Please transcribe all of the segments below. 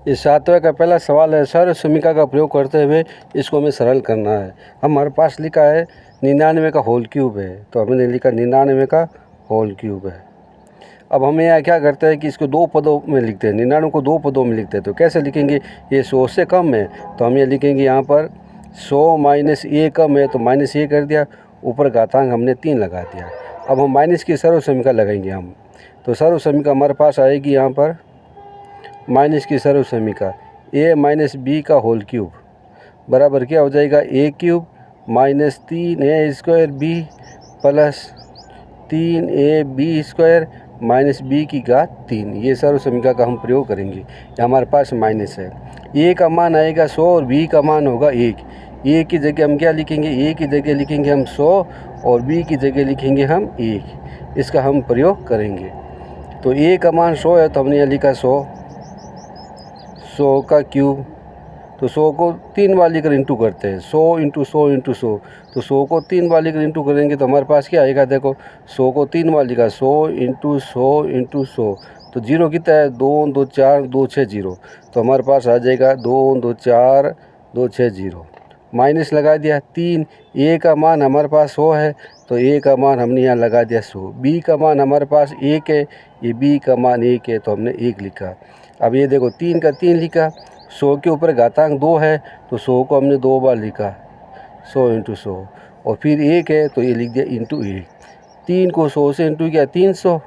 ये 7वें का पहला सवाल है। सर्व समीकरण का प्रयोग करते हुए इसको हमें सरल करना है। हमारे पास लिखा है 99 का होल क्यूब है, तो हमने लिखा 99 का होल क्यूब है। अब हमें यहाँ क्या करते हैं कि इसको दो पदों में लिखते हैं, 99 को दो पदों में लिखते हैं। तो कैसे लिखेंगे, ये 100 से कम है तो हम ये लिखेंगे यहाँ पर 100 माइनस ए कम है तो माइनस ए कर दिया, ऊपर घातांक हमने 3 लगा दिया। अब हम माइनस की सर्व समीकरण लगाएंगे हम, तो सर्व समीकरण हमारे पास आएगी यहाँ पर माइनस की सर्व समीकरण ए माइनस बी का होल क्यूब बराबर क्या हो जाएगा, a cube minus 3 a square b plus 3 b square minus b की घात 3। ये सर्व समीकरण का हम प्रयोग करेंगे। ये हमारे पास माइनस है, ए का मान आएगा 100 और बी का मान होगा 1। ए की जगह हम क्या लिखेंगे, ए की जगह लिखेंगे हम 100 और बी की जगह लिखेंगे हम 1। इसका हम प्रयोग करेंगे। तो ए का मान 100 है तो हमने यहाँ लिखा 100 का क्यूब, तो 100 को 3 बार लिखकर इंटू करते हैं, 100 इंटू 100 इंटू 100, तो 100 को 3 बार लिखकर इंटू करेंगे तो हमारे पास क्या आएगा, देखो 100 को 3 बार लिखा, 100 इंटू 100 इंटू 100, तो जीरो कितना है, 2 2 4 2 6 0, तो हमारे पास आ जाएगा 2 2 4 2 6 0। माइनस लगा दिया 3, ए का मान हमारे पास 100 है तो ए का मान हमने यहाँ लगा दिया 100। बी का मान हमारे पास 1 है, ये बी का मान 1 है तो हमने 1 लिखा। अब ये देखो 3 का 3 लिखा, 100 के ऊपर घातांक 2 है तो 100 को हमने 2 बार लिखा, 100 इंटू 100, और फिर 1 है तो ये लिख दिया इंटू 1। 3 को 100 से इंटू किया 300,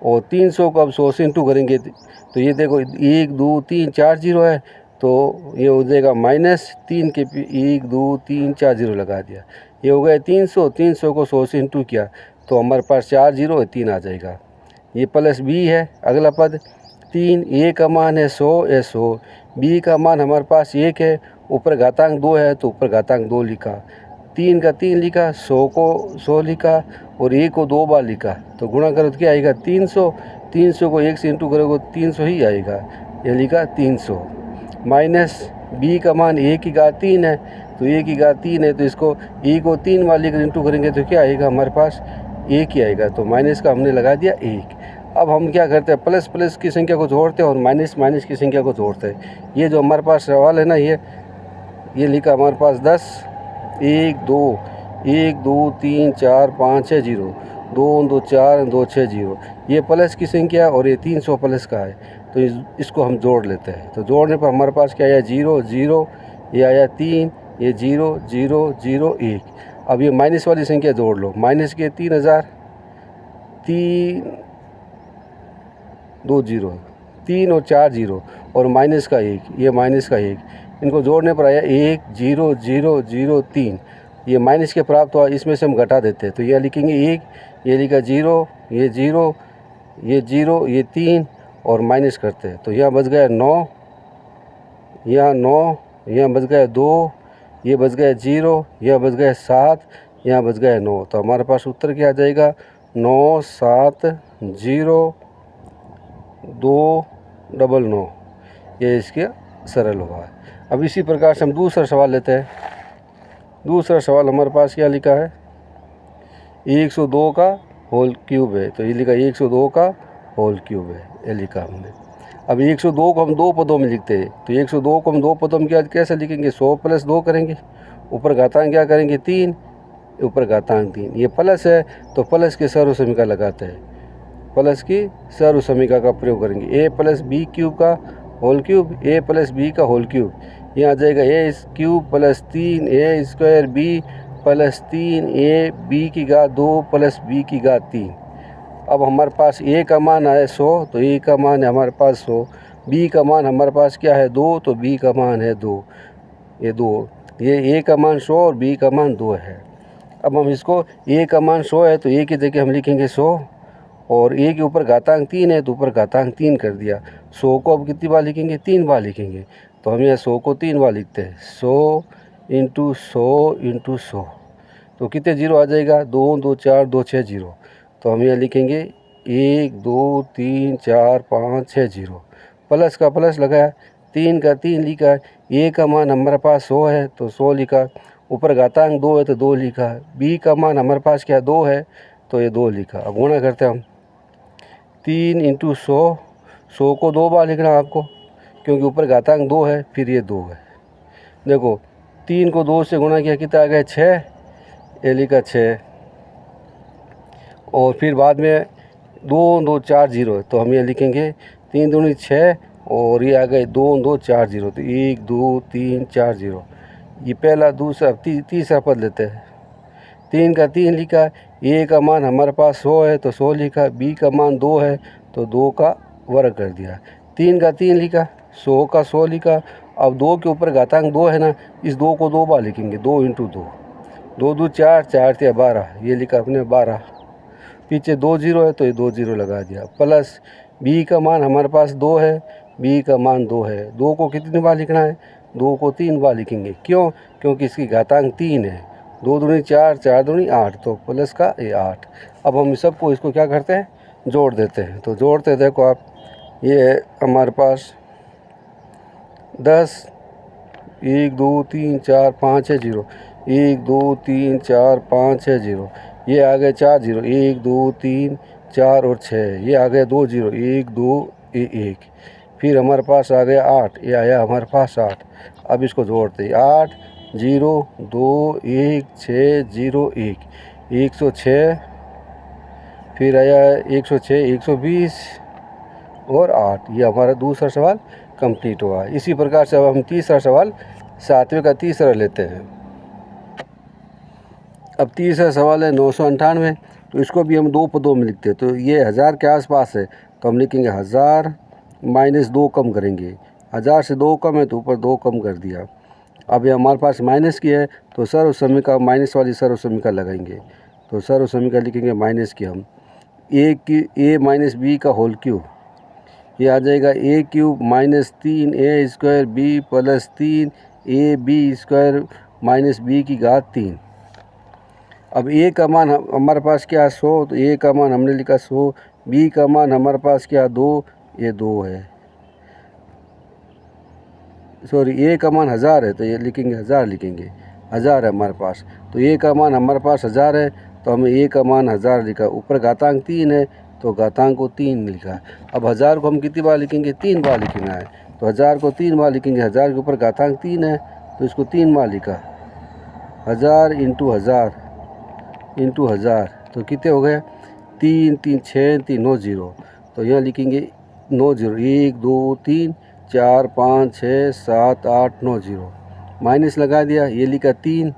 और 300 को अब 100 से इंटू करेंगे तो ये देखो 1 2 3 4 0 है तो ये हो जाएगा माइनस 3 के 1 2 3 4 0 लगा दिया, ये हो गया 300। 300 को 100 से इंटू किया तो हमारे पास 4 0 है, 3 आ जाएगा। ये प्लस बी है अगला पद, 3 ए का मान है 100 है 100, बी का मान हमारे पास 1 है, ऊपर घातांक 2 है तो ऊपर घातांक 2 लिखा, 3 का 3 लिखा, 100 को 100 लिखा और ए को 2 बार लिखा, तो गुणा करो तो क्या आएगा 300। 300 को 1 से इंटू करोगे 300 ही आएगा, ये लिखा 300। माइनस बी का मान ए की घात 3 है तो ए की घात 3 है तो इसको ए को 3 बार लेकर इंटू करेंगे तो क्या आएगा, हमारे पास 1 ही आएगा, तो माइनस का हमने लगा दिया 1। अब हम क्या करते हैं, प्लस प्लस की संख्या को जोड़ते हैं और माइनस माइनस की संख्या को जोड़ते हैं। ये जो हमारे पास सवाल है ना, ये लिखा हमारे पास 10 1 2 1 2 3 4 5 6 0 2 2 4 2 6 0, ये प्लस की संख्या और ये 300 प्लस का है तो इसको हम जोड़ लेते हैं। तो जोड़ने पर हमारे पास क्या आया 0 0, ये आया 3, ये 0 0 0 1। अब ये माइनस वाली संख्या जोड़ लो, माइनस के 3000 3 2 0 3 और 4 0 और माइनस का 1, ये माइनस का 1, इनको जोड़ने पर आया 1 0 0 0 3। ये माइनस के प्राप्त हुआ, इसमें से हम घटा देते हैं तो यह लिखेंगे 1, ये लिखा 0, ये 0, ये 0, ये 3 और माइनस करते हैं तो यहाँ बच गया 9, यहाँ 9, यहाँ बच गया 2, ये बच गया 0, यह बच गया 7, यहाँ बच गया 9, तो हमारे पास उत्तर क्या आ जाएगा 9 7 0 2 9 ये इसके सरल हुआ है। अब इसी प्रकार से हम दूसरा सवाल लेते हैं। दूसरा सवाल हमारे पास क्या लिखा है, 102 का होल क्यूब है, तो ये लिखा 102 का होल क्यूब है, ये लिखा हमने। अब 102 को हम दो पदों में लिखते हैं, तो 102 को हम दो पदों में कैसे लिखेंगे, 100 प्लस 2 करेंगे, ऊपर घातांक क्या करेंगे 3, ऊपर घातांक 3, ये प्लस है तो प्लस के सर्व समीकरण लगाते हैं, प्लस की सर्व समीकरण का प्रयोग करेंगे। ए प्लस बी क्यूब का whole cube, a plus b का होल क्यूब, यहाँ आ जाएगा a cube plus 3 a square b plus 3 a b की घात 2 प्लस बी की घात 3। अब हमारे पास ए का मान है 100 तो ए का मान है हमारे पास 100, बी का मान हमारे पास क्या है 2 तो बी का मान है 2, ये 2, ये ए का मान 100 और बी का मान 2 है। अब हम इसको ए का मान 100 है तो ए की जगह हम लिखेंगे 100 और ए के ऊपर घातांक 3 है तो ऊपर घातांक 3 कर दिया। 100 को अब कितनी बार लिखेंगे, 3 बार लिखेंगे, तो हम यहाँ 100 को 3 बार लिखते हैं, 100 इंटू 100 इंटू 100, तो कितने जीरो आ जाएगा 2 2 4 2 6 0, तो हम यहाँ लिखेंगे 1 2 3 4 5 6 0, प्लस का प्लस लगाया, 3 का 3 लिखा, ए का मान हमारे पास 100 है तो 100 लिखा, ऊपर घातांक 2 है तो 2 लिखा, बी का मान हमारे पास क्या 2 है तो ये 2 लिखा। अब गुणा करते हैं हम, 3 इंटू 100, 100 को 2 बार लिखना आपको, क्योंकि ऊपर घातांक 2 है, फिर ये 2 है। देखो 3 को 2 से गुणा किया कितना आ गया 6, ये लिखा 6, और फिर बाद में 2 2 4 0 है, तो हम ये लिखेंगे 3 दूनी 6 और ये आ गए 2 2 4 0, तो 1 2 3 4 0। ये पहला दूसरा तीसरा पद लेते हैं। 3 का 3 लिखा, ए का मान हमारे पास 100 है तो 100 लिखा, बी का मान 2 है तो 2 का वर्ग कर दिया। 3 का 3 लिखा, 100 का 100 लिखा। अब 2 के ऊपर घातांक 2 है ना, इस 2 को 2 बार लिखेंगे, 2 × 2, 2 2 4, 4 3 12, ये लिखा अपने 12। पीछे 2 0 है तो ये 2 0 लगा दिया, प्लस बी का मान हमारे पास 2 है, बी का मान 2 है। 2 को कितनी बार लिखना है, 2 को 3 बार लिखेंगे। क्यों? क्योंकि इसकी घातांक 3 है। 2 दूनी 4, 4 दूनी 8, तो प्लस का ये 8। अब हम सबको इसको क्या करते हैं, जोड़ देते हैं। तो जोड़ते देखो आप, ये हमारे पास 10, 1 2 3 4 5 6 0, 1 2 3 4 5 6 0, ये आ गए 4 0, 1 2 3 4 और 6, ये आ गए 2 0, 1 2 1, फिर हमारे पास आ गया 8, ये आया हमारे पास 8। अब इसको जोड़ते हैं, 8 0 2 1 6 0 1, 106, फिर आया 106, 120 और 8। ये हमारा दूसरा सवाल कंप्लीट हुआ। इसी प्रकार से अब हम तीसरा सवाल 7वें का तीसरा लेते हैं। अब तीसरा सवाल है 998, तो इसको भी हम 2 पदों में लिखते हैं। तो ये 1000 के आसपास है तो हम लिखेंगे 1000 माइनस 2 कम करेंगे। 1000 से 2 कम है तो ऊपर 2 कम कर दिया। अब ये हमारे पास माइनस की है तो सर्व समीका माइनस वाली सर्व समीका लगाएंगे। तो सर्व समीका लिखेंगे माइनस की हम ए माइनस बी का होल क्यूब, ये आ जाएगा a cube minus 3 A² b plus 3 AB² minus b की घात 3। अब ए का मान हमारे पास क्या है 100, तो ए का मान हमने लिखा 100, बी का मान हमारे पास क्या 2, ये 2 है। सॉरी, ए का मान 1000 है तो ये लिखेंगे 1000 लिखेंगे, 1000 है हमारे पास। तो ए का मान हमारे पास 1000 है तो हमें ए का मान 1000 लिखा। ऊपर घातांक 3 है तो घातांक को 3 लिखा। अब 1000 को हम कितनी बार लिखेंगे, 3 बार लिखना है। तो 1000 को 3 बार लिखेंगे, 1000 के ऊपर घातांक 3 है तो इसको 3 बार लिखा। 1000 × 1000 × 1000 तो कितने हो गए, 3 3 6 3 9 0। तो यहाँ लिखेंगे 9 0, 1 2 3 4 5 6 7 8 9 0, माइनस लगा दिया, ये लिखा 3।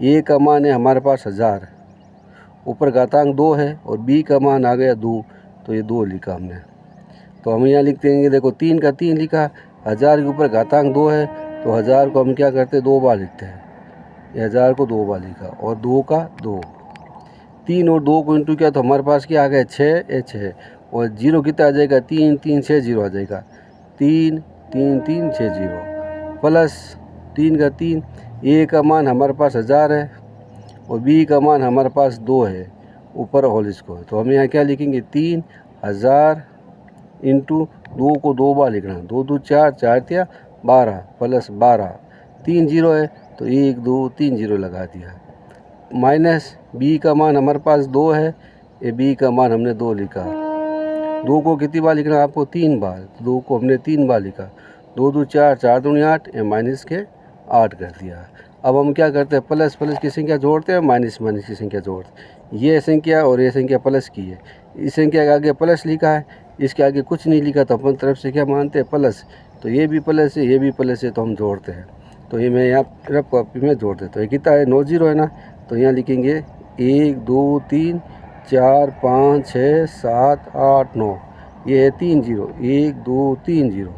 ए का मान है हमारे पास 1000, ऊपर घातांक 2 है और बी का मान आ गया 2, तो ये 2 लिखा हमने। तो हम यहाँ लिख देंगे, देखो 3 का 3 लिखा, 1000 के ऊपर घातांक 2 है तो 1000 को हम क्या करते हैं 2 बार लिखते हैं। ये 1000 को 2 बार लिखा और 2 का 2, 3 और 2 को इंटू किया तो हमारे पास क्या आ गया 6 और 0 कितना आ जाएगा 3 3 6 0 आ जाएगा, 3 3 3 6 0 प्लस 3 का 3। ए का मान हमारे पास 1000 है और बी का मान हमारे पास 2 है, ऊपर होल स्क्वायर। तो हम यहाँ क्या लिखेंगे 3000 इंटू 2 को 2 बार लिखना, 2 2 4 4 3 12 प्लस 12, 3 0 है तो 1 2 3 0 लगा दिया। माइनस बी का मान हमारे पास 2 है, ये बी का मान हमने 2 लिखा। 2 को कितनी बार लिखना आपको 3 बार, 2 को हमने 3 बार लिखा। 2 2 4 4 2 8, ये माइनस के 8 कर दिया। अब हम क्या करते हैं, प्लस प्लस की संख्या जोड़ते हैं, माइनस माइनस की संख्या जोड़ते हैं। ये संख्या और ये संख्या प्लस की है, इस संख्या के आगे प्लस लिखा है, इसके आगे कुछ नहीं लिखा तो अपन तरफ से क्या मानते हैं प्लस। तो ये भी प्लस है, ये भी प्लस है, तो हम जोड़ते हैं। तो ये मैं यहाँ रफ कॉपी में जोड़ देता हूँ। ये कितना है 9 0 है ना, तो यहाँ लिखेंगे 1 2 3 4 5 6 7 8 9, ये है 3 0, 1 2 3 0,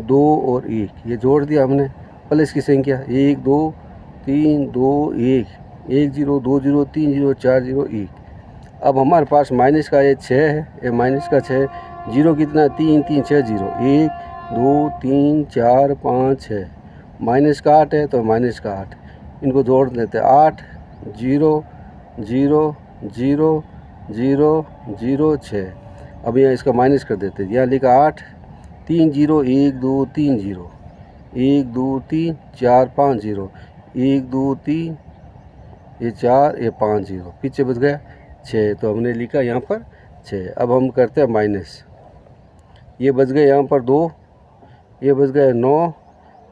2 और 1, ये जोड़ दिया हमने। प्लस की संख्या 1 2 3 2 1, 1 0 2 0 3 0 4 0 1। अब हमारे पास माइनस का ये 6 है, ये माइनस का 6, 0 कितना 3 3 6 0, 1 2 3 4 5 6, माइनस का 8 है तो माइनस का 8, इनको जोड़ देते हैं 8 0 0 0 0 0 6। अब यहाँ इसका माइनस कर देते हैं, यहाँ लिखा 8 3 0 1 2 3 0, 1 2 3 4 5 0, 1 2 3 ये 4 ये 5 0, पीछे बच गया 6, तो हमने लिखा यहाँ पर 6। अब हम करते हैं माइनस, ये बच गए यहाँ पर 2, ये बच गया 9,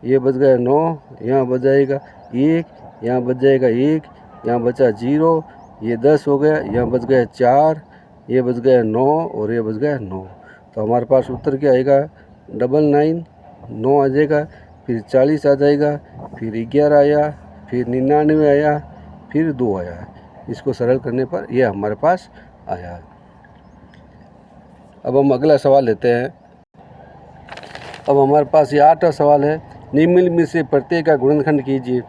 ये बच गया 9, यहाँ बच जाएगा 1, यहाँ बच जाएगा 1, यहाँ बचा 0, ये 10 हो गया, यहाँ बच गया 4, ये बच गया 9 और ये बच गया 9। तो हमारे पास उत्तर क्या आएगा 99, 9 आ जाएगा, फिर 40 आ जाएगा, फिर 11 आया, फिर 99 आया, फिर 2 आया। इसको सरल करने पर यह हमारे पास आया। अब हम अगला सवाल लेते हैं। अब हमारे पास ये 8वां सवाल है, निम्नलिखित में से प्रत्येक का गुणनखंड कीजिए।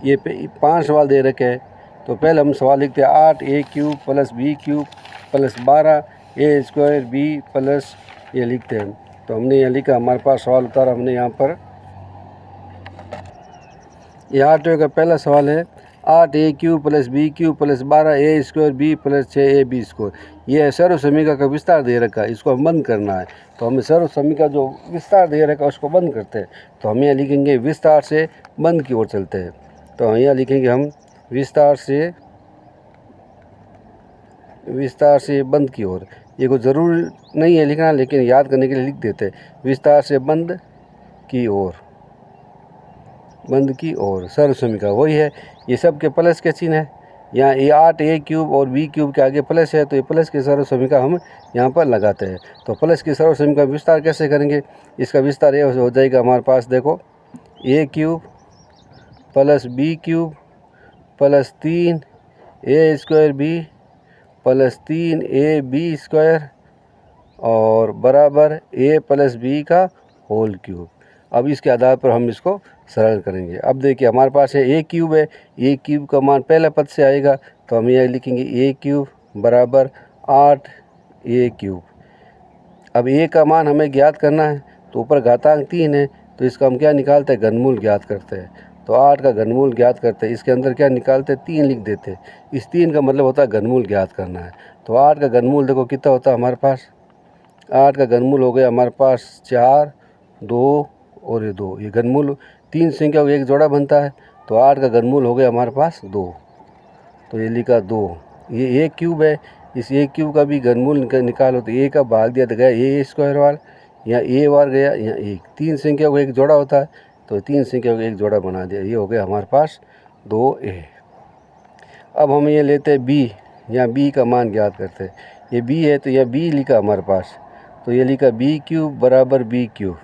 ये 5 सवाल दे रखे हैं। तो पहले हम सवाल लिखते हैं 8a³ + b³ + 12a² b plus ये लिखते हैं। तो हमने यहाँ लिखा, हमारे पास सवाल उतारा हमने यहाँ पर। ये 8वें का पहला सवाल है 8a³ + b³ + 12a² b + 6ab²। ये सर्व समीकरण का विस्तार दे रखा है, इसको हम बंद करना है। तो हमें सर्व समीकरण जो विस्तार दे रखा है उसको बंद करते हैं। तो हम यहाँ लिखेंगे विस्तार से बंद की ओर चलते हैं। तो यहाँ लिखेंगे हम विस्तार से बंद की ओर। ये कोई ज़रूरी नहीं है लिखना, लेकिन याद करने के लिए लिख देते हैं, विस्तार से बंद की ओर सर्व समीकरण वही है। ये सब के प्लस के चिन्ह है। यहाँ ये 8a³ और b³ के आगे प्लस है, तो ये प्लस के सर्व समीकरण हम यहाँ पर लगाते हैं। तो प्लस के सर्व समीकरण विस्तार कैसे करेंगे? इसका विस्तार ये हो जाएगा हमारे पास, देखो a³ + b³ + 3a² b + 3ab² और बराबर a + b का होल क्यूब। अब इसके आधार पर हम इसको सरल करेंगे। अब देखिए हमारे पास है a³ है, a³ का मान पहला पद से आएगा, तो हम यह लिखेंगे a³ बराबर 8a³। अब a का मान हमें ज्ञात करना है, तो ऊपर घातांक 3 है, तो इसका हम क्या निकालते हैं, घनमूल ज्ञात करते हैं। तो 8 का घनमूल ज्ञात करते हैं, इसके अंदर क्या निकालते हैं, 3 लिख देते हैं। इस 3 का मतलब होता है घनमूल ज्ञात करना है। तो 8 का घनमूल देखो कितना होता है हमारे पास, 8 का घनमूल हो गया हमारे पास 4, 2 और ये 2। ये घनमूल 3 संख्या का एक जोड़ा बनता है, तो 8 का घनमूल हो गया हमारे पास 2। तो ये लिखा 2। ये a³ है, इस a³ का भी घनमूल निकालो, तो a का भाग दिया तो गया a² वार, यहाँ a वार गया, यहाँ 1। 3 संख्या का एक जोड़ा होता है, तो 3 संख्या का एक जोड़ा बना दिया, ये हो गया हमारे पास 2a। अब हम ये लेते हैं b, यहाँ b का मान ज्ञात करते हैं। ये b है, तो यह b लिखा हमारे पास, तो ये लिखा b³ बराबर b³।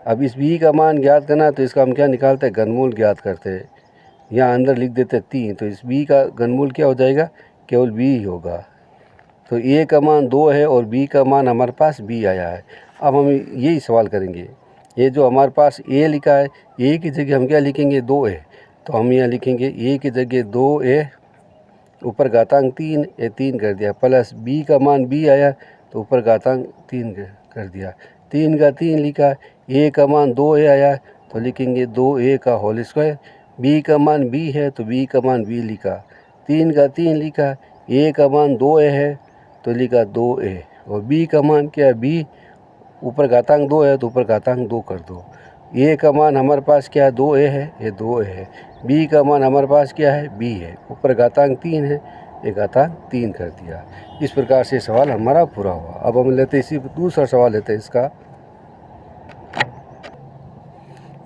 अब इस b का मान ज्ञात करना है, तो इसका हम क्या निकालते हैं, घनमूल ज्ञात करते हैं। यहाँ अंदर लिख देते हैं 3, तो इस b का घनमूल क्या हो जाएगा, केवल b ही होगा। तो a का मान 2 है और b का मान हमारे पास b आया है। अब हम यही सवाल करेंगे। ये जो हमारे पास a लिखा है, a की जगह हम क्या लिखेंगे, 2a। तो हम यहाँ लिखेंगे a की जगह 2a, ऊपर घातांक 3, ये 3 कर दिया, प्लस b का मान b आया, तो ऊपर घातांक 3 कर दिया, 3 का 3 लिखा। a का मान 2a आया, तो लिखेंगे 2a का होल स्क्वायर। b का मान b है, तो b का मान b लिखा, 3 का 3 लिखा। a का मान 2a है, तो लिखा 2a, और b का मान क्या है, b, ऊपर घातांक 2 है, तो ऊपर घातांक 2 कर दो। a का मान हमारे पास क्या है, 2a है, ये 2a है। b का मान हमारे पास क्या है, b है, ऊपर घातांक 3 है, ये घातांक 3 कर दिया। इस प्रकार से सवाल हमारा पूरा हुआ। अब हम लेते हैं इसी दूसरा सवाल लेते हैं। इसका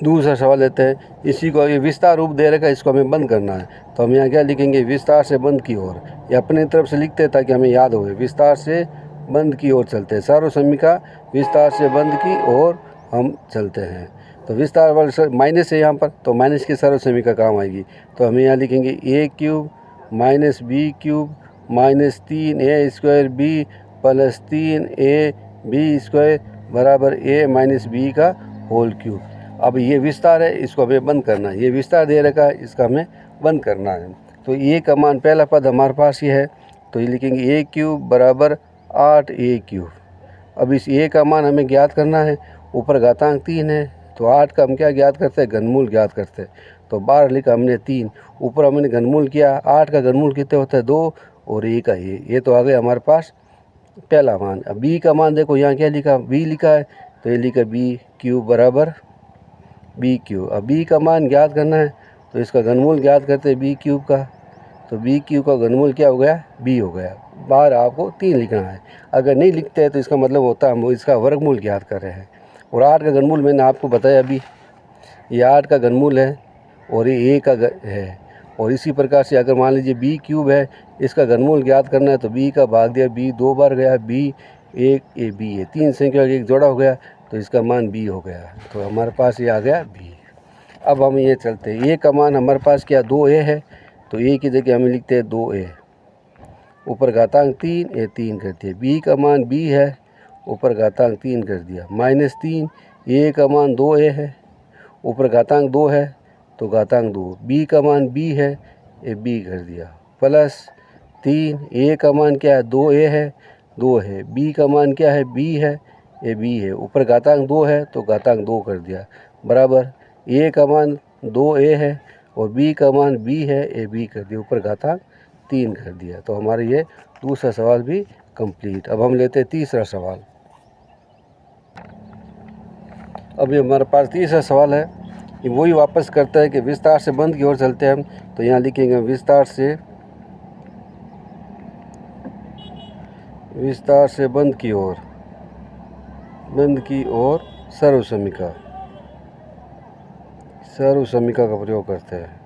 दूसरा सवाल लेते हैं। इसी को ये विस्तार रूप दे रखा है, इसको हमें बंद करना है। तो हम यहाँ क्या लिखेंगे, विस्तार से बंद की ओर। ये अपनी तरफ से लिखते हैं ताकि हमें याद हो। विस्तार से बंद की ओर चलते हैं, सर्व समीकरण विस्तार से बंद की ओर हम चलते हैं। तो विस्तार वाले माइनस है यहाँ पर, तो माइनस की सर्व समीकरण काम आएगी। तो हम यहाँ लिखेंगे a³ - b³ - 3a² b + 3ab² बराबर a - b का होल क्यूब। अब ये विस्तार है, इसको हमें बंद करना है। ये विस्तार दे रखा है, इसका हमें बंद करना है। तो a का मान पहला पद हमारे पास ये है, तो ये लिखेंगे a³ बराबर 8a³। अब इस a का मान हमें ज्ञात करना है, ऊपर घातांक 3 है, तो 8 का हम क्या ज्ञात करते हैं, घनमूल ज्ञात करते हैं। तो 12 लिखा हमने 3, ऊपर हमने घनमूल किया, 8 का घनमूल कितने होता है, 2, और a का ये तो आ गया हमारे पास पहला मान। अब b का मान देखो, यहाँ क्या लिखा, b लिखा है, तो ये लिखा b³ बराबर b³। अब b का मान ज्ञात करना है, तो इसका घनमूल ज्ञात करते हैं b³ का। तो b³ का घनमूल क्या हो गया, b हो गया। बाहर आपको 3 लिखना है। अगर नहीं लिखते हैं तो इसका मतलब होता है हम इसका वर्गमूल ज्ञात कर रहे हैं। और 8 का घनमूल मैंने आपको बताया अभी, ये 8 का घनमूल है और ये a का है। और इसी प्रकार से अगर मान लीजिए b क्यूब है, इसका घनमूल ज्ञात करना है तो b का भाग दिया, b 2 बार गया, b 1 a b है, 3 संख्या का एक जोड़ा हो गया तो इसका मान b हो गया। तो हमारे पास ये आ गया b। अब हम ये चलते हैं, a का मान हमारे पास क्या 2a है, तो a की जगह हम लिखते हैं 2a, ऊपर घातांक 3, a 3 कर दिया। b का मान b है, ऊपर घातांक 3 कर दिया, -3, a का मान 2a है, ऊपर घातांक 2 है तो घातांक 2, b का मान b है, ए b कर दिया, +3, a का मान क्या है 2a है, 2 है, b का मान क्या है b है, ए b है, ऊपर घातांक 2 है तो घातांक 2 कर दिया, बराबर a का मान 2a है और b का मान b है, ए b कर दिया, ऊपर घातांक 3 कर दिया। तो हमारे ये दूसरा सवाल भी कंप्लीट। अब हम लेते हैं तीसरा सवाल। अब ये हमारे पास तीसरा सवाल है, ये वही वापस करता है कि विस्तार से बंद की ओर चलते हैं हम। तो यहाँ लिखेंगे विस्तार से बंद की ओर सर्वसमीका का प्रयोग करते हैं,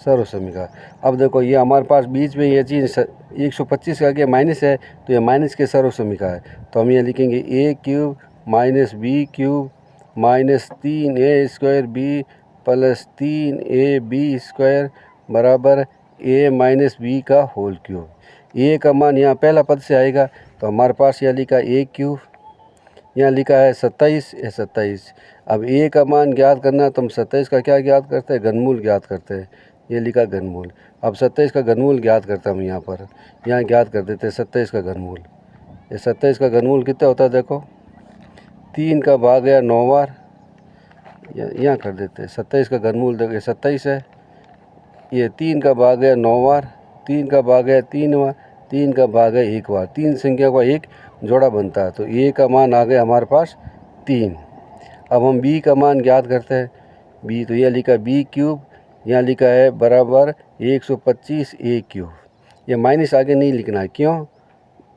सर्वसमीका। अब देखो ये हमारे पास बीच में ये चीज़ 125 का आगे माइनस है तो ये माइनस के सर्वसमीका है। तो हम ये लिखेंगे a cube -b cube -3a² b + 3ab² बराबर a - b का होल क्यूब। a का मान यहाँ पहला पद से आएगा तो हमारे पास यहाँ लिखा a क्यूब, यहाँ लिखा है 27। अब a का मान ज्ञात करना तो हम 27 का क्या ज्ञात करते हैं, घनमूल ज्ञात करते हैं। ये लिखा घनमूल। अब 27 का घनमूल ज्ञात करता हम यहाँ ज्ञात कर देते हैं 27 का घनमूल। ये 27 का घनमूल कितना होता है, देखो 3 का भाग गया 9 बार, यहाँ कर देते हैं 27 का घनमूल। देखिए 27 है, ये 3 का भाग गया 9 बार, 3 का भाग गया 3 बार, 3 का भाग गया 1 बार, 3 संख्या का एक जोड़ा बनता है। तो a का मान आ गया हमारे पास 3। अब हम b का मान ज्ञात करते हैं। b तो यह लिखा b क्यूब, यहाँ लिखा है बराबर 125 a क्यूब। ये माइनस आगे नहीं लिखना है, क्यों,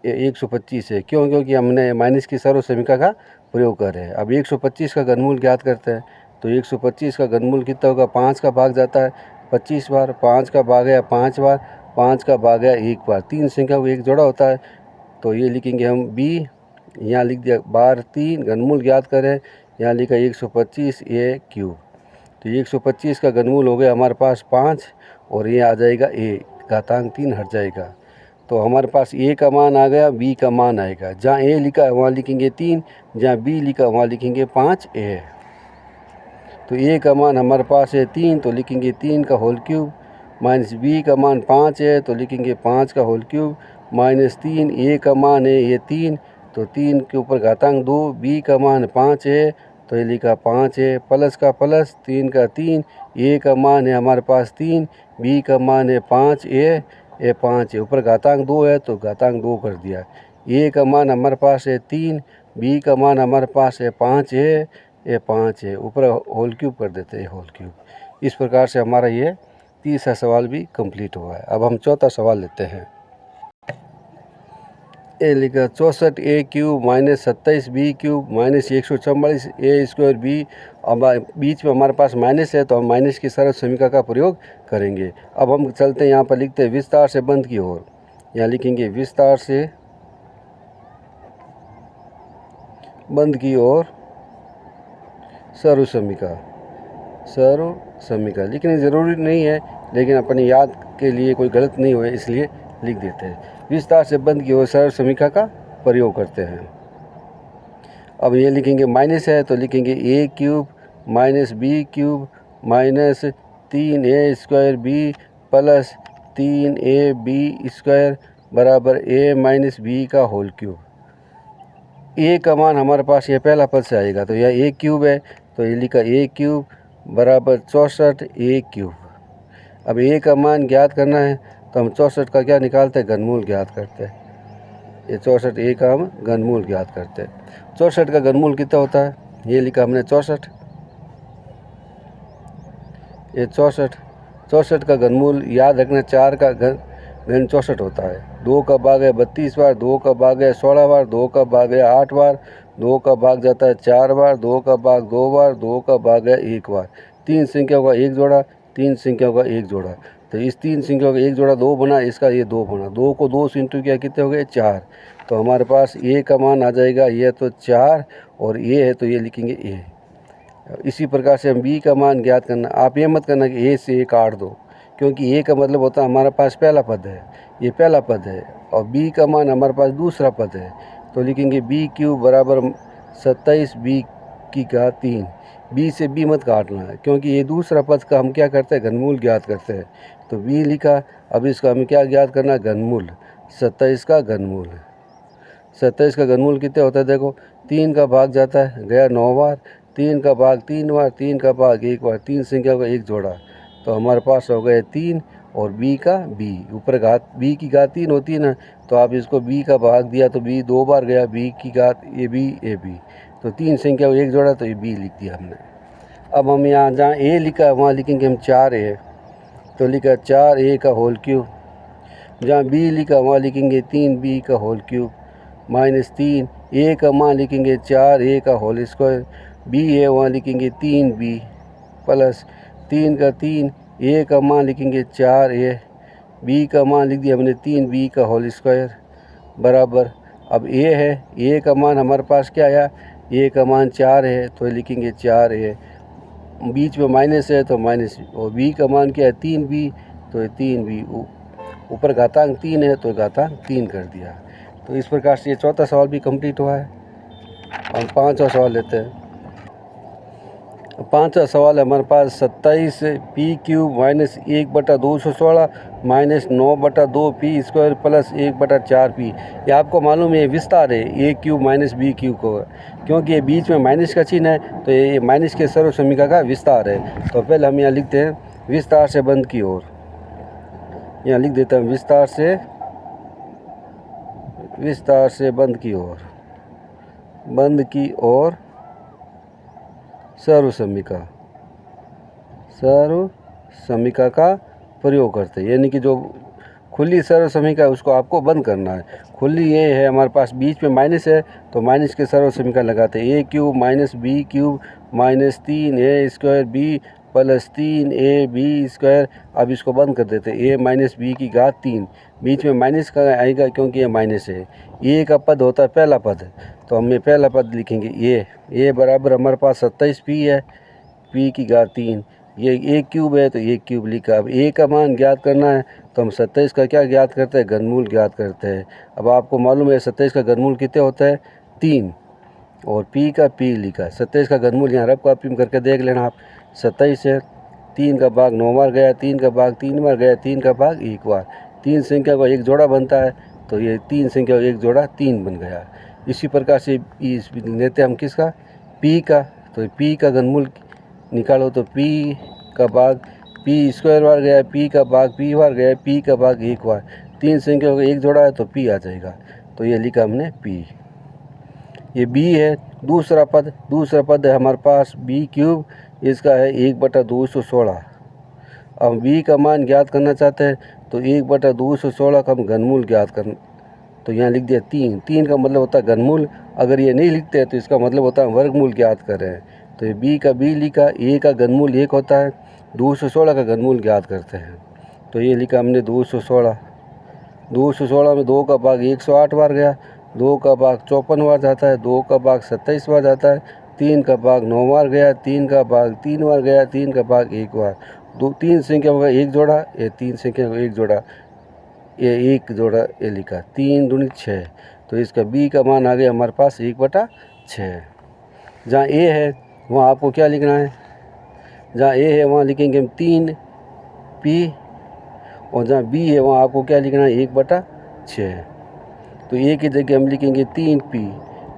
ये 125 है, क्योंकि हमने माइनस की सर्वसमीका का प्रयोग कर रहे हैं। अब 125 का घनमूल ज्ञात करते हैं। तो 125 का घनमूल कितना होगा, 5 का भाग जाता है 25 बार, 5 का भाग गया 5 बार, 5 का भाग गया 1 बार, 3 संख्या को एक जोड़ा होता है। तो ये लिखेंगे हम b, यहाँ लिख दिया बार 3, घनमूल ज्ञात करें, यहाँ लिखा 125 a क्यूब। तो 125 का घनमूल हो गया हमारे पास 5 और ये आ जाएगा a, घातांक 3 हट जाएगा। तो हमारे पास a का मान आ गया, b का मान आएगा। जहाँ a लिखा है वहाँ लिखेंगे 3, जहाँ b लिखा वहाँ लिखेंगे 5a। तो a का मान हमारे पास है 3 तो लिखेंगे 3 का होल क्यूब, -b का मान 5 है तो लिखेंगे 5 का होल क्यूब, -3, a का मान है ये 3 तो 3 के ऊपर घातांक 2, b का मान 5 है तो ये लिखा 5 है, प्लस का प्लस 3 का 3, a का मान है हमारे पास 3, b का मान है 5 ये 5 है, ऊपर घातांक 2 है तो घातांक 2 कर दिया। a का मान हमारे पास है 3, b का मान हमारे पास है 5 है, ये 5 है, ऊपर होल क्यूब कर देते हैं, होल क्यूब। इस प्रकार से हमारा ये तीसरा सवाल भी कंप्लीट हुआ है। अब हम चौथा सवाल लेते हैं। ए लिखा 64 a cube -27 b cube -144 a² b। अब बीच में हमारे पास माइनस है तो हम माइनस की सर्वसमीका का प्रयोग करेंगे। अब हम चलते हैं, यहाँ पर लिखते हैं विस्तार से बंद की ओर। यहाँ लिखेंगे विस्तार से बंद की ओर सर्वसमीका लिखनी ज़रूरी नहीं है, लेकिन अपनी याद के लिए कोई गलत नहीं हुए इसलिए लिख देते हैं। विस्तार से बंद की ओर सर्वसमीका का प्रयोग करते हैं। अब ये लिखेंगे माइनस है तो लिखेंगे a cube -b cube -3a² b + 3ab² बराबर a - b का होल क्यूब। a का मान हमारे पास ये पहला पद से आएगा तो यह a क्यूब है तो ये लिखा a क्यूब बराबर 64 a क्यूब। अब a का मान ज्ञात करना है तो हम 64 का क्या निकालते हैं, घनमूल ज्ञात करते हैं। ये 64 a का हम घनमूल ज्ञात करते हैं। 64 का घनमूल कितना होता है, ये लिखा हमने 64, ये 64 का घनमूल याद रखना, 4 का घन 64 होता है। 2 का भाग है 32 बार, 2 का भाग है 16 बार, 2 का भाग है 8 बार, 2 का भाग जाता है 4 बार, 2 का भाग 2 बार, 2 का भाग है 1 बार। 3 संख्याओं का एक जोड़ा, 3 संख्याओं का एक जोड़ा। तो इस 3 संख्याओं का एक जोड़ा 2 बना, इसका ये 2 बना। 2 को 2 से इंटू किया, कितने हो गए 4। तो हमारे पास ए का मान आ जाएगा, ये तो 4 और ये है तो ये लिखेंगे ए। इसी प्रकार से हम बी का मान ज्ञात करना। आप ये मत करना कि ए से ए काट दो, क्योंकि ए का मतलब होता है हमारे पास पहला पद है, ये पहला पद है, और बी का मान हमारे पास दूसरा पद है। तो लिखेंगे बी क्यूब बराबर 27 बी की घात 3। बी से बी मत काटना है, क्योंकि ये दूसरा पद का हम क्या करते हैं, घनमूल ज्ञात करते हैं। तो बी लिखा। अब इसका हमें क्या ज्ञात करना है, घनमूल। 27 का घनमूल। 27 का घनमूल कितने होता है, देखो 3 का भाग जाता है, गया 9 बार, 3 का भाग 3 बार, 3 का भाग 1 बार, 3 संख्या का एक जोड़ा। तो हमारे पास हो गए 3 और बी का बी, ऊपर घात बी की घात 3 होती है ना, तो आप इसको बी का भाग दिया तो बी 2 बार गया, बी की घात ए बी। तो 3 संख्या को एक जोड़ा तो ये बी लिख दिया हमने। अब हम यहाँ जहाँ ए लिखा है वहाँ लिखेंगे हम 4a। तो लिखा 4a का होल क्यूब। जहाँ बी लिखा वहाँ लिखेंगे 3b का होल क्यूब माइनस 3। ए का मान लिखेंगे 4a का होल स्क्वायर। बी है वहाँ लिखेंगे 3b प्लस 3 का 3। ए का मान लिखेंगे 4a, बी का मान लिख दिया हमने 3b का होल स्क्वायर बराबर। अब ए है, ए का मान हमारे पास क्या आया, ए का मान 4 है तो लिखेंगे 4a, बीच में माइनस है तो माइनस, और बी का मान क्या है 3b, तो 3b, ऊपर घातांक 3 है तो घातांक 3 कर दिया। तो इस प्रकार से ये चौथा सवाल भी कंप्लीट हुआ है। हम पांचवा सवाल लेते हैं। पांचवा सवाल है हमारे पास 27 P cube minus 1/216 minus 9/2 P square plus 1/4 P. ये आपको मालूम है विस्तार है ए क्यूब माइनस बी क्यूब को, क्योंकि ये बीच में माइनस का चिन्ह है तो ये माइनस के सर्व समीकरण का विस्तार है। तो पहले हम यहाँ लिखते हैं विस्तार से बंद की ओर। यहाँ लिख देता हूँ विस्तार से बंद की ओर सर्व समीकरण का प्रयोग करते हैं। यानी कि जो खुली सर्व समीकरण है उसको आपको बंद करना है। खुली ये है हमारे पास बीच में माइनस है तो माइनस के सर्व समीकरण लगाते हैं। A cube minus b cube minus 3a square b plus 3a b square. अब इसको बंद कर देते हैं। ए माइनस बी की घात 3, बीच में माइनस का आएगा क्योंकि ये माइनस है। ए का पद होता है पहला पद, तो हम ये पहला पद लिखेंगे ए बराबर हमारे पास 27 पी है, पी की घात 3। ये ए क्यूब है तो ए क्यूब लिखा। अब ए का मान ज्ञात करना है तो हम 27 का क्या ज्ञात करते हैं, घनमूल ज्ञात करते हैं। अब आपको मालूम है 27 का घनमूल कितने होता है 3, और पी का पी लिखा। 27 का घनमूल यहाँ रफ कॉपी में करके देख लेना आप। 27 है, 3 का भाग 9 बार गया, 3 का भाग 3 बार गया, 3 का भाग 1 बार। 3 संख्या का एक जोड़ा बनता है तो ये 3 संख्या का एक जोड़ा 3 बन गया। इसी प्रकार से इस लेते हम किसका, पी का। तो पी का घनमूल निकालो तो पी का भाग पी स्क्वायर बार गया, पी का भाग पी बार गया, पी का भाग 1 बार। 3 संख्या का एक जोड़ा है तो पी आ जाएगा। तो ये लिखा हमने पी। ये बी है, दूसरा पद है हमारे पास बी क्यूब, इसका है 1/216। अब बी का मान ज्ञात करना चाहते हैं तो 1/216 का हम घनमूल ज्ञात करना, तो यहाँ लिख दिया 3 का मतलब होता है घनमूल। अगर ये नहीं लिखते हैं तो इसका मतलब होता है वर्गमूल ज्ञात कर रहे हैं। तो ये बी का बी लिखा, ए का घनमूल 1 होता है, 216 का घनमूल ज्ञात करते हैं। तो ये लिखा हमने 216 में 2 का भाग 108 बार गया, 2 का भाग 54 बार जाता है, 2 का भाग 27 बार जाता है, 3 का भाग 9 बार गया, 3 का भाग 3 बार गया, 3 का भाग 1 बार। 3 संख्या का एक जोड़ा, ये 3 संख्या का एक जोड़ा, ये एक जोड़ा ये लिखा 3 दूनी 6। तो इसका बी का मान आ गया हमारे पास 1/6। जहाँ ए है वहाँ आपको क्या लिखना है, जहाँ ए है वहाँ लिखेंगे हम 3p, और जहाँ बी है वहाँ आपको क्या लिखना है 1/6। तो ए की जगह हम लिखेंगे 3p।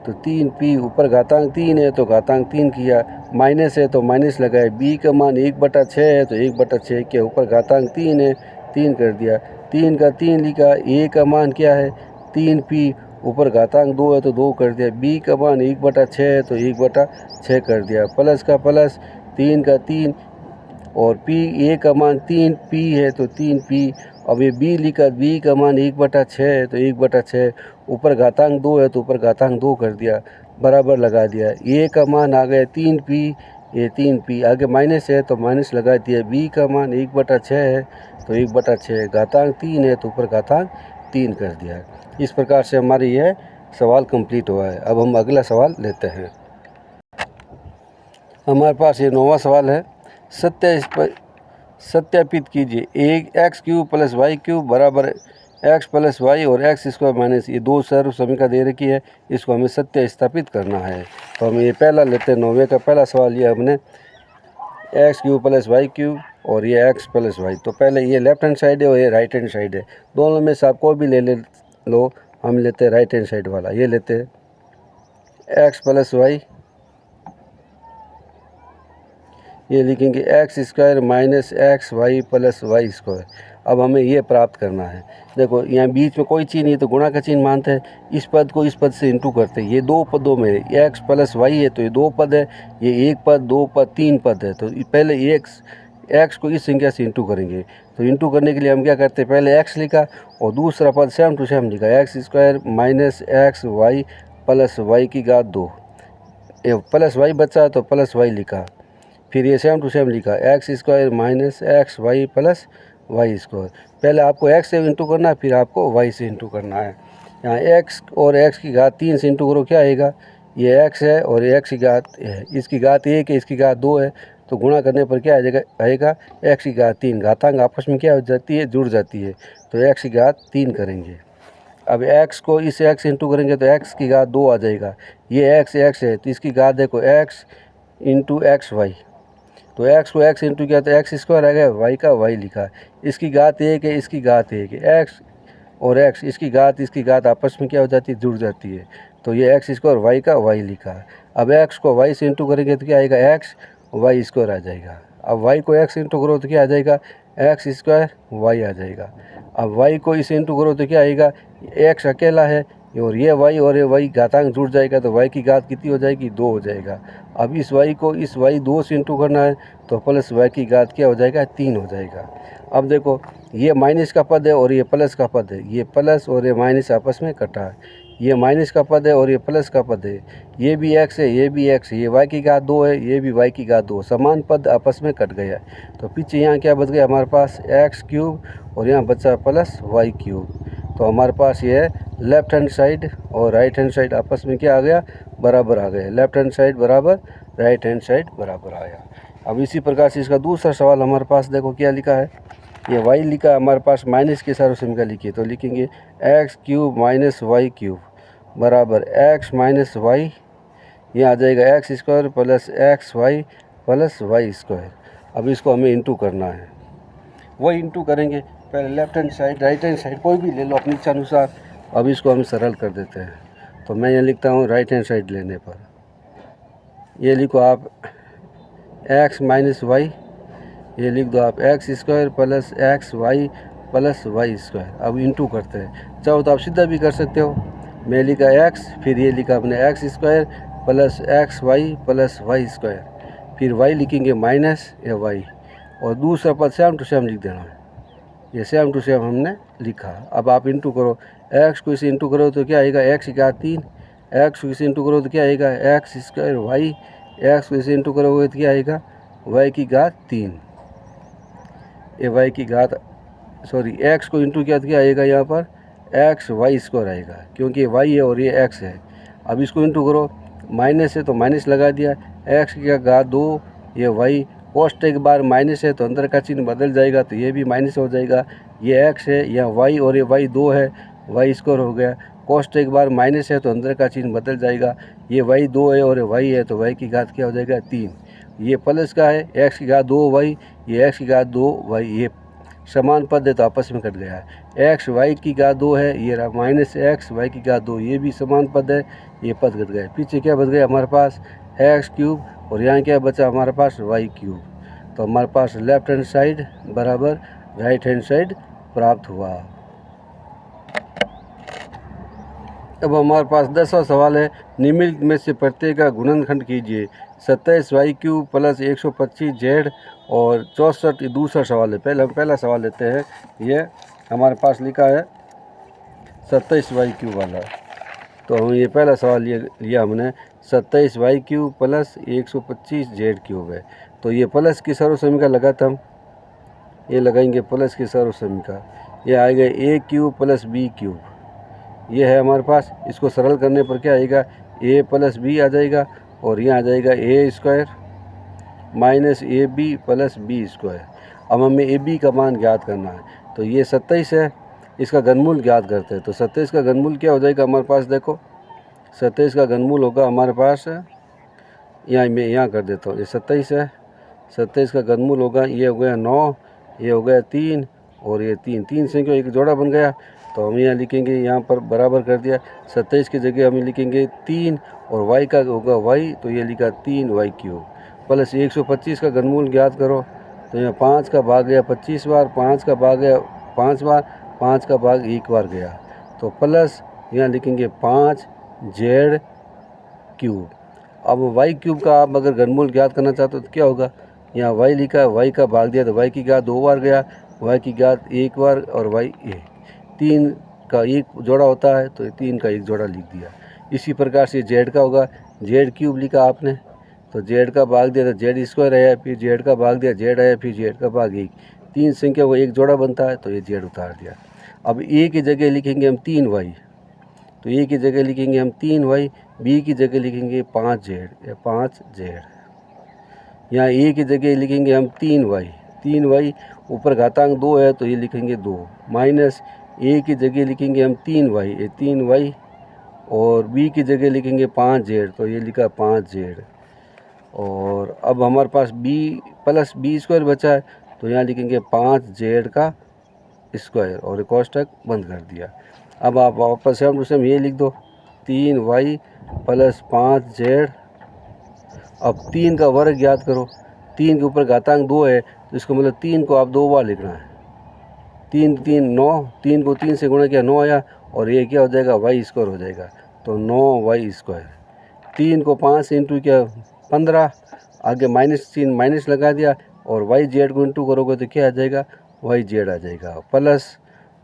तो 3p ऊपर घातांक 3 है तो घातांक 3 किया, माइनस है तो माइनस लगाए। बी का मान 1/6 है तो 1/6 किया, ऊपर घातांक 3 है 3 कर दिया। 3 का 3 लिखा। ए का मान क्या है 3p, ऊपर घातांक 2 है तो 2 कर दिया। बी का मान 1/6 है तो 1/6 कर दिया, प्लस का प्लस 3 का 3, और पी ए का मान 3p है तो 3p। अब ये बी लिखा, बी का मान 1/6 है तो 1/6, ऊपर घातांक 2 है तो ऊपर घातांक 2 कर दिया। बराबर लगा दिया। ए का मान आ गया 3p, ये 3p आगे माइनस है तो माइनस लगा दिया। बी का मान 1/6 है तो 1/6, घातांक 3 है तो ऊपर घातांक 3 कर दिया। इस प्रकार से हमारी यह सवाल कंप्लीट हुआ है। अब हम अगला सवाल लेते हैं। हमारे पास ये 9वां सवाल है। सत्यापित कीजिए एक x³ + y³ बराबर x + y और x² माइनस, ये दो सर्व समीकरण दे रखी है, इसको हमें सत्य स्थापित करना है। तो हम ये पहला लेते हैं। 9वें का पहला सवाल ये हमने x³ + y³ और ये x + y। तो पहले ये लेफ्ट हैंड साइड है और ये राइट हैंड साइड है, दोनों में से आप कोई भी ले लो। हम लेते हैं राइट हैंड साइड वाला, ये लेते हैं x + y, ये लिखेंगे x² माइनस xy + y²। अब हमें ये प्राप्त करना है। देखो यहाँ बीच में कोई चीज़ नहीं तो गुणा का चिन्ह मानते हैं, इस पद को इस पद से इंटू करते हैं। ये दो पदों में x + y है तो ये दो पद है, ये एक पद, दो पद, तीन पद है। तो पहले x को इस संख्या से इंटू करेंगे। तो इंटू करने के लिए हम क्या करते हैं, पहले x लिखा और दूसरा पद सेम टू सेम लिखा, x² माइनस xy + y²। ये प्लस y बचा तो प्लस y लिखा, फिर ये सेम टू सेम लिखा x² माइनस xy + y²। पहले आपको x से इंटू करना है, फिर आपको y से इंटू करना है। यहाँ x और x³ से इंटू करो, क्या आएगा, ये x है और ये x³ है, इसकी घात 1 है, इसकी घात 2 है, तो गुणा करने पर क्या आएगा x³ घातांक आपस में क्या हो जाती है, जुड़ जाती है, तो x³ करेंगे। अब x को इस x इंटू करेंगे तो x² 2 आ जाएगा। ये x है तो इसकी घात देखो x × xy, तो x को x इंटू किया तो x² आ गया, y का y लिखा। इसकी घात 1 है, इसकी घात 1 है, x और x इसकी घात आपस में क्या हो जाती है, जुड़ जाती है, तो ये x² y का y लिखा। अब x को y से इंटू करेंगे तो क्या आएगा, x y² आ जाएगा। अब y को x इंटू करो तो क्या आ जाएगा, x² y आ जाएगा। अब y को इसे इंटू करो तो क्या आएगा, x अकेला है और ये y घातांक जुड़ जाएगा तो y की घात कितनी हो जाएगी, 2 हो जाएगा। अब इस y को इस y 2 से इंटू करना है तो प्लस y की घात क्या हो जाएगा, 3 हो जाएगा। अब देखो ये माइनस का पद है और ये प्लस का पद है, ये प्लस और ये माइनस आपस में कटा है, ये माइनस का पद है और ये प्लस का पद है, ये भी x है, ये भी x है, ये y की घात 2 है, ये भी y की घात 2, समान पद आपस में कट गया। तो पीछे यहाँ क्या बच गया हमारे पास, x³ और यहाँ बचा प्लस y³। तो हमारे पास ये है लेफ़्ट हैंड साइड और राइट हैंड साइड आपस में क्या आ गया, बराबर आ गए। लेफ़्ट हैंड साइड बराबर, राइट हैंड साइड बराबर आया। अब इसी प्रकार से इसका दूसरा सवाल हमारे पास देखो क्या लिखा है, ये y लिखा हमारे पास, माइनस के सारे समीकरण लिखिए तो लिखेंगे x³ माइनस y³ बराबर x माइनस y, ये आ जाएगा x² + xy + y²। अब इसको हमें इंटू करना है, वही इंटू करेंगे। पहले left hand side, right hand side कोई भी ले लो अपनी इच्छा अनुसार। अब इसको हम सरल कर देते हैं, तो मैं ये लिखता हूँ राइट हैंड साइड लेने पर, ये लिखो आप x माइनस y, ये लिख दो आप x² + xy + y²। अब इंटू करते हैं, चाहो तो आप सीधा भी कर सकते हो। मैं लिखा x, फिर ये लिखा अपने x² + xy + y², फिर y लिखेंगे माइनस या y और दूसरा पद सेम टू सेम लिख देना है, ये सेम टू सेम हमने लिखा। अब आप इंटू करो, x को इसे इंटू करो तो क्या आएगा, x3, x को इसे इंटू करो तो क्या आएगा, x² y, x को इसे इंटू करोगे तो क्या आएगा, y की घात 3, ये y की घात x को इंटू किया तो क्या आएगा, यहाँ पर xy² आएगा, क्योंकि y है और ये x है। अब इसको इंटू करो, माइनस है तो माइनस लगा दिया, x की घात 2, ये y, कोष्ट एक बार माइनस है तो अंदर का चिन्ह बदल जाएगा तो ये भी माइनस हो जाएगा, ये x है, यहाँ y और ये y 2 है, y² हो गया। कोष्ट एक बार माइनस है तो अंदर का चिन्ह बदल जाएगा, ये y 2 है और ये y है तो y की घात क्या हो जाएगा, 3। ये प्लस का है, x की घात 2y, ये x की घात 2y, ये समान पद है तो आपस में कट गया है। x y की घात 2 है, ये माइनस x y की घात 2, ये भी समान पद है, ये पद कट गए। पीछे क्या बच गया हमारे पास, x³ और यहाँ क्या बचा हमारे पास, y³। तो हमारे पास लेफ्ट हैंड साइड बराबर राइट हैंड साइड प्राप्त हुआ। अब हमारे पास 10वां सवाल है, निम्नलिखित में से प्रत्येक का गुणनखंड कीजिए। 27y³ + 125z और 64, दूसरा सवाल है। पहले हम पहला सवाल लेते हैं, ये हमारे पास लिखा है 27y³ वाला। तो हम ये पहला सवाल लिया हमने 27 Y cube plus 125 Z cube है। तो ये प्लस की सर्वसमीका लगा था हम, ये लगाएंगे प्लस की सर्वसमीका, ये आएगा ए क्यूब प्लस बी क्यूब, ये है हमारे पास। इसको सरल करने पर क्या आएगा, ए प्लस बी आ जाएगा और यहाँ आ जाएगा a square minus a b plus b square. अब हमें ए बी का मान ज्ञात करना है, तो ये 27 है, इसका घनमूल ज्ञात करते हैं। तो 27 का घनमूल क्या हो जाएगा हमारे पास, देखो 27 का घनमूल होगा हमारे पास, यहाँ मैं यहाँ कर देता हूँ, ये 27 है, 27 का घनमूल होगा, ये हो गया 9, ये हो गया 3 और ये 3, 3 संख्या एक जोड़ा बन गया। तो हम यहाँ लिखेंगे, यहाँ पर बराबर कर दिया, 27 की जगह हम लिखेंगे 3 और y का होगा y, तो ये लिखा 3 वाई क्यूब प्लस 125 का घनमूल ज्ञात करो। तो यहाँ 5 का भाग गया 25 बार, 5 का भाग गया 5 बार, 5 का भाग 1 बार गया, तो प्लस यहाँ लिखेंगे 5 जेड क्यूब। अब वाई क्यूब का आप अगर घनमूल ज्ञात करना चाहते हो तो क्या होगा, यहाँ वाई लिखा, वाई का भाग दिया तो वाई की घात 2 बार गया, वाई की घात 1 बार और वाई 3 का एक जोड़ा होता है, तो 3 का एक जोड़ा लिख दिया। इसी प्रकार से जेड का होगा, जेड क्यूब लिखा आपने, तो जेड का भाग दिया तो जेड स्क्वायर आया, फिर जेड का भाग दिया जेड आया, फिर जेड का भाग 1, 3 संख्या को एक जोड़ा बनता है, तो ये जेड उतार दिया। अब ए की जगह लिखेंगे हम 3 वाई, तो ए की जगह लिखेंगे हम 3 वाई, बी की जगह लिखेंगे 5 जेड या 5 जेड। यहाँ ए की जगह लिखेंगे हम 3 वाई, 3 वाई ऊपर घातांक 2 है तो ये लिखेंगे 2, माइनस ए की जगह लिखेंगे हम 3 वाई, ये 3 वाई और बी की जगह लिखेंगे 5 जेड, तो ये लिखा 5 जेड। और अब हमारे पास बी प्लस बी स्क्वायर बचा है, तो यहाँ लिखेंगे 5 जेड का स्क्वायर और कोष्टक बंद कर दिया। अब आप वापस सेम टू सेम ये लिख दो, 3 वाई प्लस 5 जेड। अब 3 का वर्ग ज्ञात करो, 3 के ऊपर घातांक 2 है, तो इसको मतलब 3 को आप 2 बार लिखना है, 3 3 9, 3 को 3 से गुणा किया 9 आया और ये क्या हो जाएगा, वाई स्क्वायर हो जाएगा, तो 9 वाई स्क्वायर। 3 को 5 से इंटू किया 15, आगे माइनस चिन्ह माइनस लगा दिया और वाई जेड को इंटू करोगे तो क्या आ जाएगा, वाई जेड आ जाएगा, प्लस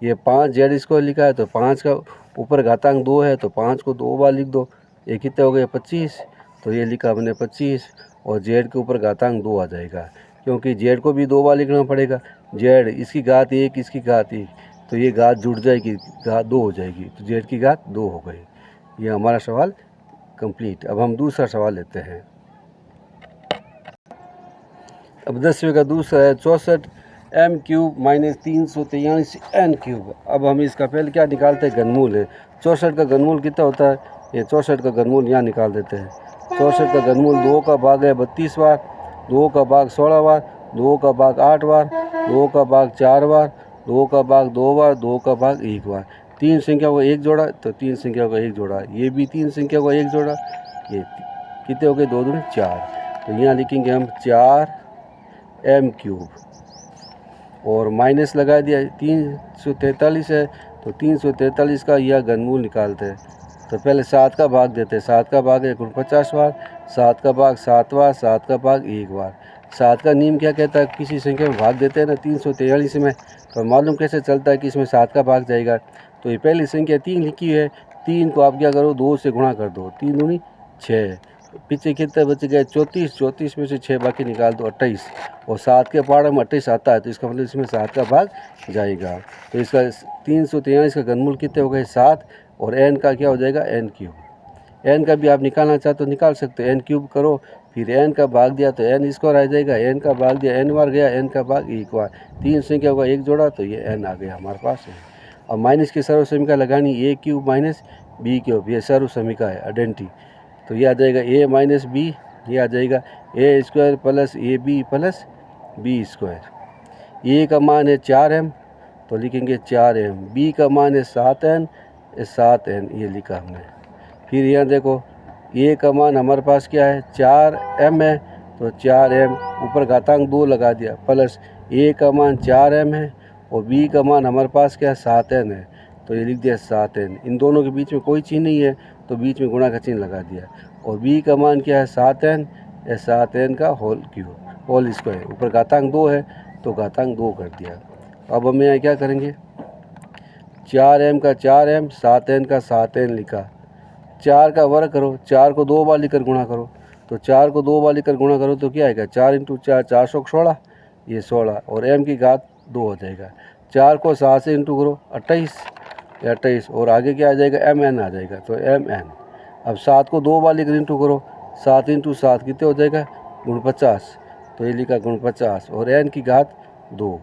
ये 5 जेड स्क्वायर लिखा है, तो 5 का ऊपर घातांक 2 है, तो 5 को 2 बार लिख दो, ये कितने हो गए 25, तो ये लिखा हमने 25 और जेड के ऊपर घातांक 2 आ जाएगा, क्योंकि जेड को भी 2 बार लिखना पड़ेगा, जेड इसकी घात 1 इसकी घात 1, तो ये घात जुड़ जाएगी, घात 2 हो जाएगी, तो जेड की घात 2 हो गई। ये हमारा सवाल कंप्लीट। अब हम दूसरा सवाल लेते हैं। अब 10वें का दूसरा है 64 M cube minus 343 N cube. अब हम इसका पहले क्या निकालते हैं, घनमूल है। 64 का घनमूल कितना होता है, ये 64 का घनमूल यहाँ निकाल देते हैं। 64 का घनमूल 2 का भाग है 32 बार, 2 का भाग 16 बार, 2 का भाग 8 बार, 2 का भाग 4 बार, 2 का भाग 2 बार, 2 का भाग 1 बार। 3 संख्या को एक जोड़ा, तो 3 संख्या को एक जोड़ा, ये भी 3 संख्या को एक जोड़ा, ये कितने हो गए 2 दूनी 4, तो यहाँ लिखेंगे हम 4 एम क्यूब और माइनस लगा दिया, 343 है, तो 343 का यह घनमूल निकालते हैं। तो पहले 7 का भाग देते हैं, 7 का भाग है 49 बार, 7 का भाग 7 बार, 7 का भाग 1 बार। 7 का नियम क्या कहता है, किसी संख्या में भाग देते हैं ना 343 में, तो मालूम कैसे चलता है कि इसमें 7 का भाग जाएगा। तो ये पहली संख्या 3 लिखी है, 3 को आप क्या करो 2 से गुणा कर दो, 3 दूनी 6, पीछे कितने बच गए 34, 34 में से 6 बाकी निकाल दो 28, और 7 के पाड़ में 28 आता है, तो इसका मतलब इसमें 7 का भाग जाएगा। तो इसका 343 का घनमूल कितने हो गए 7, और एन का क्या हो जाएगा एन क्यूब। एन का भी आप निकालना चाहते तो निकाल सकते हो, एन क्यूब करो, फिर एन का भाग दिया तो एन स्क्वायर आ जाएगा, एन का भाग दिया एन बार गया, एन का भाग 1 बार, 3 संख्या का एक जोड़ा, तो ये एन आ गया हमारे पास है। अब माइनस की सर्वसमीका लगानी, ए क्यूब माइनस बी क्यूब, ये सर्वसमीका है आइडेंटिटी, तो ये आ जाएगा ए माइनस बी, ये आ जाएगा a square plus a b plus b square. A का मान है 4m, तो लिखेंगे 4m, बी का मान है 7n, 7n ये लिखा हमने। फिर यहाँ देखो ए का मान हमारे पास क्या है 4m है, तो 4m ऊपर घातांक 2 लगा दिया, प्लस ए का मान 4m है और बी का मान हमारे पास क्या है 7n है, तो ये लिख दिया 7n। इन दोनों के बीच में कोई चीज़ नहीं है, तो बीच में गुणा का चिन्ह लगा दिया, और बी का मान क्या है 7n, या 7n का होल क्यूब होल स्क्वायर, ऊपर घातांक 2 है तो घातांक 2 कर दिया। अब हम यहाँ क्या करेंगे, 4m का 4m, 7n का 7n लिखा, 4 का वर्ग करो, 4 को 2 बार लिखकर गुणा करो, तो 4 को 2 बार लिखकर गुणा करो तो क्या आएगा, 4 इंटू 4 416, ये 16 और m की घात 2 हो जाएगा। 4 को 7 से इंटू करो 28 और आगे क्या आ जाएगा, mn आ जाएगा, तो mn। अब 7 को 2 बार लिखकर इंटू करो, 7 इंटू 7 कितने हो जाएगा, 49, तो ये लिखा 49 और n की घात 2।